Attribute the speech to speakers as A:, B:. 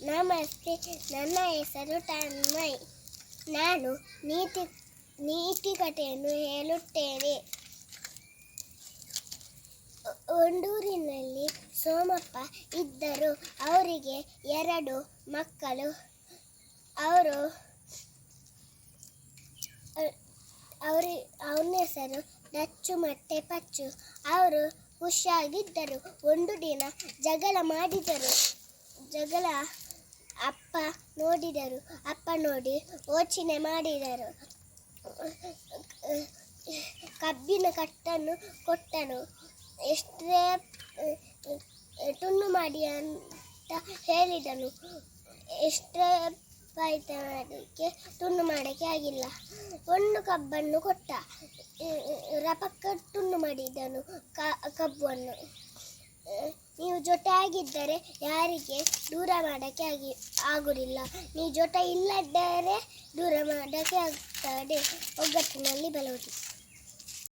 A: ನಮಸ್ತೆ, ನನ್ನ ಹೆಸರು ತನ್ಮಯ್. ನಾನು ನೀತಿಕತೆಯನ್ನು ಹೇಳುತ್ತೇನೆ. ಒಂದೂರಿನಲ್ಲಿ ಸೋಮಪ್ಪ ಇದ್ದರು. ಅವರಿಗೆ 2 ಮಕ್ಕಳು. ಅವನ ಹೆಸರು ಡಚ್ಚು ಮತ್ತು ಪಚ್ಚು. ಅವರು ಖುಷಿಯಾಗಿದ್ದರು. ಒಂದು ದಿನ ಜಗಳ ಮಾಡಿದರು. ಅಪ್ಪ ನೋಡಿ ಯೋಚನೆ ಮಾಡಿದರು. ಕಬ್ಬಿನ ಕಟ್ಟನ್ನು ಕೊಟ್ಟನು. ಎಷ್ಟೇ ತುಂಡು ಮಾಡಿ ಅಂತ ಹೇಳಿದನು. ಎಷ್ಟೇ ಪ್ರಯತ್ನ ಮಾಡೋಕ್ಕೆ ತುಂಡು ಮಾಡೋಕ್ಕೆ ಆಗಿಲ್ಲ. ಒಂದು ಕಬ್ಬನ್ನು ಕೊಟ್ಟ. ರಪಕ್ಕ ತುಂಡು ಮಾಡಿದನು ಕಬ್ಬನ್ನು. ನೀವು ಜೊತೆ ಆಗಿದ್ದರೆ ಯಾರಿಗೆ ದೂರ ಮಾಡೋಕ್ಕೆ ಆಗುವುದಿಲ್ಲ. ನೀವು ಜೊತೆ ಇಲ್ಲದಿದ್ದರೆ ದೂರ ಮಾಡೋಕ್ಕೆ ಆಗ್ತದೆ. ಒಗ್ಗಟ್ಟಿನಲ್ಲಿ ಬಲುವುದು.